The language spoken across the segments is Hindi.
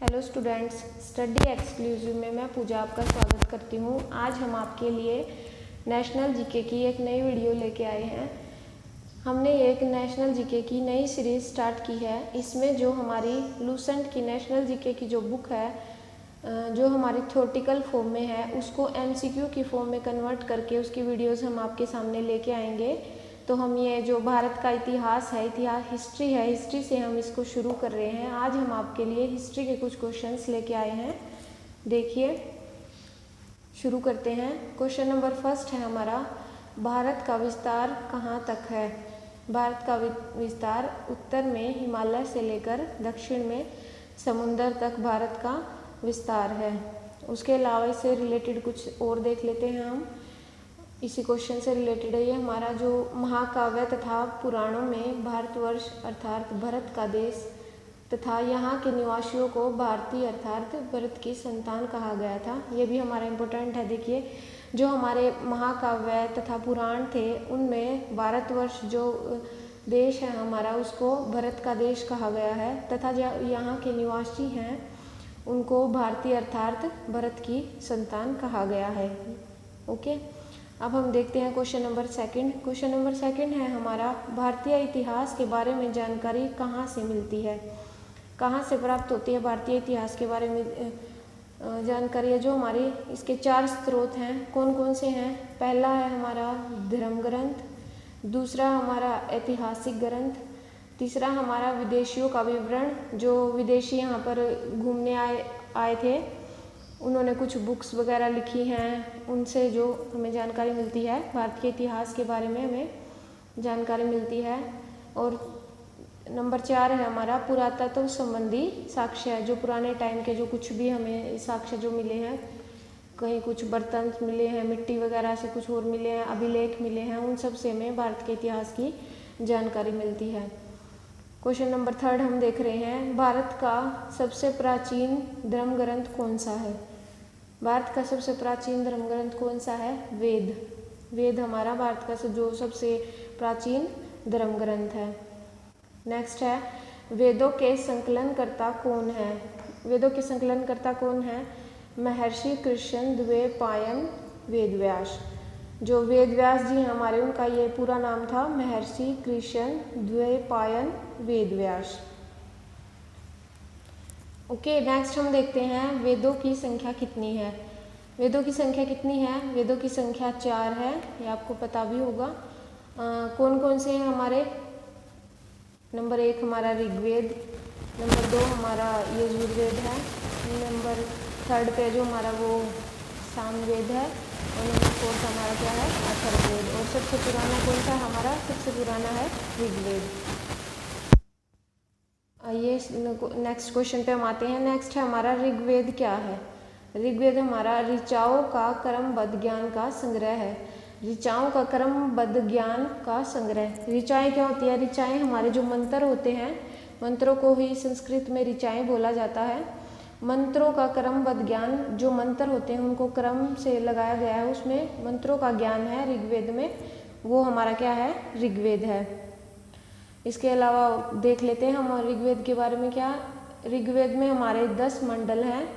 हेलो स्टूडेंट्स, स्टडी एक्सक्लूसिव में मैं पूजा आपका स्वागत करती हूँ। आज हम आपके लिए नेशनल जीके की एक नई वीडियो लेके आए हैं। हमने एक नेशनल जीके की नई सीरीज़ स्टार्ट की है। इसमें जो हमारी लूसेंट की नेशनल जीके की जो बुक है, जो हमारी थ्योरेटिकल फॉर्म में है, उसको एमसीक्यू की फॉर्म में कन्वर्ट करके उसकी वीडियोज़ हम आपके सामने लेके आएंगे। तो हम ये जो भारत का इतिहास है, हिस्ट्री है, हिस्ट्री से हम इसको शुरू कर रहे हैं। आज हम आपके लिए हिस्ट्री के कुछ क्वेश्चंस लेके आए हैं। देखिए, शुरू करते हैं। क्वेश्चन नंबर फर्स्ट है हमारा, भारत का विस्तार कहाँ तक है? भारत का विस्तार उत्तर में हिमालय से लेकर दक्षिण में समुद्र तक भारत का विस्तार है। उसके अलावा इससे रिलेटेड कुछ और देख लेते हैं हम। इसी क्वेश्चन से रिलेटेड है ये हमारा, जो महाकाव्य तथा पुराणों में भारतवर्ष अर्थात भरत का देश तथा यहाँ के निवासियों को भारतीय अर्थात भरत की संतान कहा गया था। ये भी हमारा इम्पोर्टेंट है। देखिए, जो हमारे महाकाव्य तथा पुराण थे उनमें भारतवर्ष जो देश है हमारा, उसको भरत का देश कहा गया है तथा जो यहाँ के निवासी हैं उनको भारतीय अर्थात भरत की संतान कहा गया है। ओके, अब हम देखते हैं question number second. Question number second है हमारा, भारतीय इतिहास के बारे में जानकारी कहाँ से मिलती है? कहाँ से प्राप्त होती है भारतीय इतिहास के बारे में जानकारी है? जो हमारे इसके 4 स्रोत हैं, कौन कौन से हैं? पहला है हमारा धर्म ग्रंथ, दूसरा हमारा ऐतिहासिक ग्रंथ, तीसरा हमारा विदेशियों का विवरण, जो विदेशी यहाँ पर घूमने आए थे, उन्होंने कुछ बुक्स वगैरह लिखी हैं, उनसे जो हमें जानकारी मिलती है, भारत के इतिहास के बारे में हमें जानकारी मिलती है। और नंबर 4 है हमारा पुरातत्व संबंधी साक्ष्य, जो पुराने टाइम के जो कुछ भी हमें साक्ष्य जो मिले हैं, कहीं कुछ बर्तन मिले हैं, मिट्टी वगैरह से कुछ और मिले हैं, अभिलेख मिले हैं, उन सब से हमें भारत के इतिहास की जानकारी मिलती है। क्वेश्चन नंबर 3 हम देख रहे हैं, भारत का सबसे प्राचीन धर्म ग्रंथ कौन सा है? भारत का सबसे प्राचीन धर्म ग्रंथ कौन सा है? वेद। वेद हमारा भारत का जो सबसे प्राचीन धर्म ग्रंथ है। नेक्स्ट है, वेदों के संकलनकर्ता कौन है? वेदों के संकलनकर्ता कौन है? महर्षि कृष्ण द्वैपायन वेदव्यास। जो वेद व्यास जी हैं हमारे, उनका ये पूरा नाम था महर्षि कृष्ण द्वैपायन वेदव्यास। ओके, नेक्स्ट हम देखते हैं, वेदों की संख्या कितनी है? वेदों की संख्या कितनी है? वेदों की संख्या 4 है, ये आपको पता भी होगा। कौन कौन से हैं हमारे? नंबर 1 हमारा ऋग्वेद, नंबर 2 हमारा यजुर्वेद है, नंबर 3 पे जो हमारा वो सामवेद है, और नंबर 4 हमारा क्या है? अथर्ववेद। और सबसे पुराना कौन सा हमारा? सबसे पुराना है ऋग्वेद। ये नेक्स्ट क्वेश्चन पे हम आते हैं। नेक्स्ट है हमारा, ऋग्वेद क्या है? ऋग्वेद हमारा ऋचाओं का क्रमबद्ध ज्ञान का संग्रह है। ऋचाओं का क्रमबद्ध ज्ञान का संग्रह। ऋचाएँ क्या होती है? ऋचाएँ हमारे जो मंत्र होते हैं, मंत्रों को ही संस्कृत में ऋचाएँ बोला जाता है। मंत्रों का क्रमबद्ध ज्ञान, जो मंत्र होते हैं उनको क्रम से लगाया गया है, उसमें मंत्रों का ज्ञान है ऋग्वेद में, वो हमारा क्या है? ऋग्वेद है। इसके अलावा देख लेते हैं हम ऋग्वेद के बारे में क्या। ऋग्वेद में हमारे 10 मंडल हैं,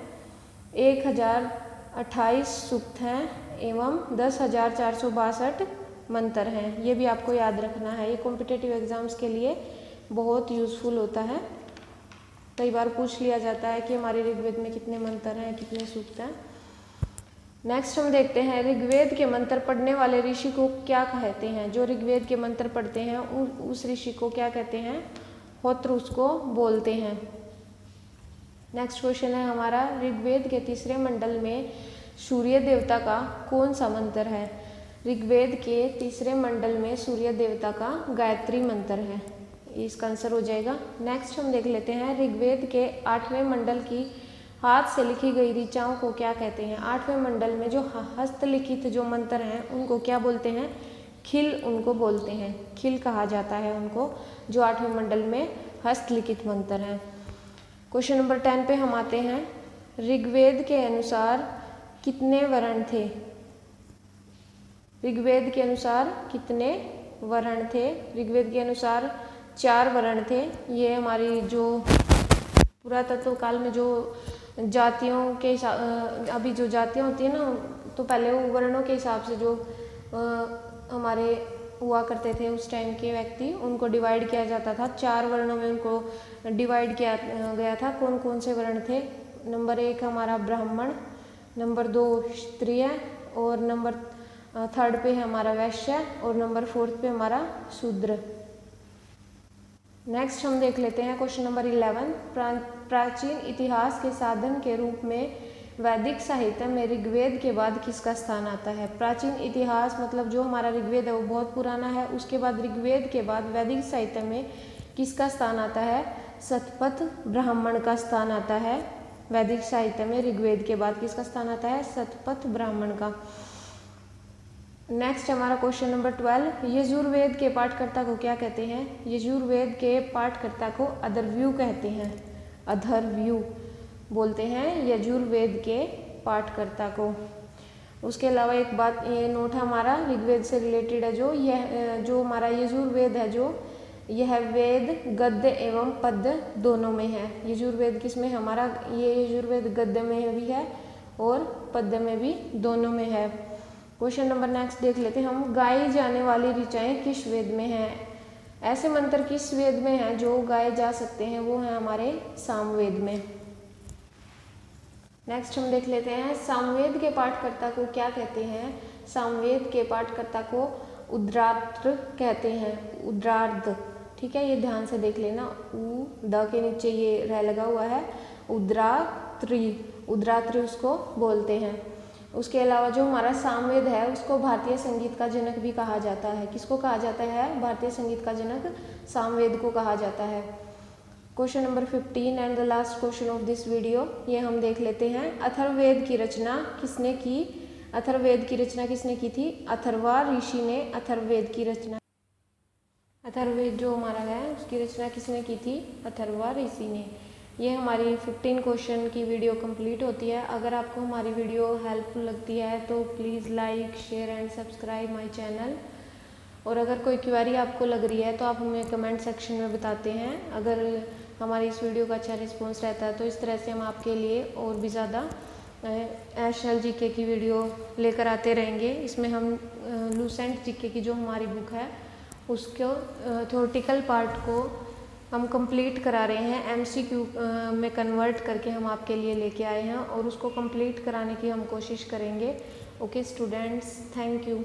1028 सूक्त हैं एवं 10,462 मंत्र हैं। ये भी आपको याद रखना है, ये कॉम्पिटिटिव एग्जाम्स के लिए बहुत यूज़फुल होता है। कई बार पूछ लिया जाता है कि हमारे ऋग्वेद में कितने मंत्र हैं, कितने सूक्त हैं। नेक्स्ट हम देखते हैं, ऋग्वेद के मंत्र पढ़ने वाले ऋषि को क्या कहते हैं? जो ऋग्वेद के मंत्र पढ़ते हैं उस ऋषि को क्या कहते हैं? होत्र उसको बोलते हैं। नेक्स्ट क्वेश्चन है हमारा, ऋग्वेद के तीसरे मंडल में सूर्य देवता का कौन सा मंत्र है? ऋग्वेद के तीसरे मंडल में सूर्य देवता का गायत्री मंत्र है, इसका आंसर हो जाएगा। नेक्स्ट हम देख लेते हैं, ऋग्वेद के 8वें मंडल की हाथ से लिखी गई ऋचाओं को क्या कहते हैं? 8वें मंडल में जो हस्तलिखित जो मंत्र हैं उनको क्या बोलते हैं? खिल उनको बोलते हैं, खिल कहा जाता है उनको, जो 8वें मंडल में हस्तलिखित मंत्र हैं। क्वेश्चन नंबर 10 पे हम आते हैं, ऋग्वेद के अनुसार कितने वर्ण थे? ऋग्वेद के अनुसार कितने वर्ण थे? ऋग्वेद के अनुसार 4 वर्ण थे। ये हमारी जो पुरातत्व काल में जो जातियों के अभी जो जातियाँ होती हैं ना, तो पहले वो वर्णों के हिसाब से जो हमारे हुआ करते थे उस टाइम के व्यक्ति, उनको डिवाइड किया जाता था। 4 वर्णों में उनको डिवाइड किया गया था। कौन कौन से वर्ण थे? नंबर 1 हमारा ब्राह्मण, नंबर 2 क्षत्रिय, और नंबर 3 पे है हमारा वैश्य, और नंबर 4 पे हमारा शूद्र। नेक्स्ट हम देख लेते हैं क्वेश्चन नंबर 11। प्राचीन इतिहास के साधन के रूप में वैदिक साहित्य में ऋग्वेद के बाद किसका स्थान आता है? प्राचीन इतिहास मतलब जो हमारा ऋग्वेद है वो बहुत पुराना है, उसके बाद ऋग्वेद के बाद वैदिक साहित्य में किसका स्थान आता है? शतपथ ब्राह्मण का स्थान आता है। वैदिक साहित्य में ऋग्वेद के बाद किसका स्थान आता है? शतपथ ब्राह्मण का। नेक्स्ट हमारा क्वेश्चन नंबर 12। यजुर्वेद के पाठकर्ता को क्या कहते हैं? यजुर्वेद के पाठकर्ता को अथर्वयु कहते हैं। अथर्वयु बोलते हैं यजुर्वेद के पाठकर्ता को। उसके अलावा एक बात ये नोट है हमारा ऋग्वेद से रिलेटेड है, जो हमारा यजुर्वेद है, जो यह वेद गद्य एवं पद्य दोनों में है। यजुर्वेद किसमें हमारा? ये यजुर्वेद गद्य में भी है और पद्य में भी, दोनों में है। क्वेश्चन नंबर नेक्स्ट देख लेते हैं हम। गाई जाने वाली ऋचाएँ किस वेद में हैं? ऐसे मंत्र किस वेद में हैं जो गाए जा सकते हैं? वो है हमारे सामवेद में। नेक्स्ट हम देख लेते हैं सामवेद के पाठकर्ता को क्या कहते हैं? सामवेद के पाठकर्ता को उद्रात्र कहते हैं। उद्रार्ध, ठीक है, ये ध्यान से देख लेना। उ द के नीचे ये रह लगा हुआ है, उद्रात्री, उद्रात्री उसको बोलते हैं। उसके अलावा जो हमारा सामवेद है उसको भारतीय संगीत का जनक भी कहा जाता है। किसको कहा जाता है? भारतीय संगीत का जनक सामवेद को कहा जाता है। Question number 15 and the last question of this video, ये हम देख लेते हैं। अथर्ववेद की रचना किसने की? अथर्ववेद की रचना किसने की थी? अथर्वा ऋषि ने अथर्ववेद की रचना, अथर्ववेद जो हमारा है उसकी रचना किसने की थी? अथर्वा ऋषि ने। ये हमारी 15 क्वेश्चन की वीडियो कंप्लीट होती है। अगर आपको हमारी वीडियो हेल्पफुल लगती है तो please like, share and subscribe my channel. और अगर कोई क्वेरी आपको लग रही है तो आप हमें कमेंट सेक्शन में बताते हैं। अगर हमारी इस वीडियो का अच्छा रिस्पॉन्स रहता है तो इस तरह से हम आपके लिए और भी ज़्यादा नेशनल जीके की वीडियो लेकर आते रहेंगे। इसमें हम लूसेंट जीके की जो हमारी बुक है उसको थ्योरेटिकल पार्ट को हम कंप्लीट करा रहे हैं, एमसीक्यू में कन्वर्ट करके हम आपके लिए लेके आए हैं और उसको कंप्लीट कराने की हम कोशिश करेंगे। Okay students, thank you.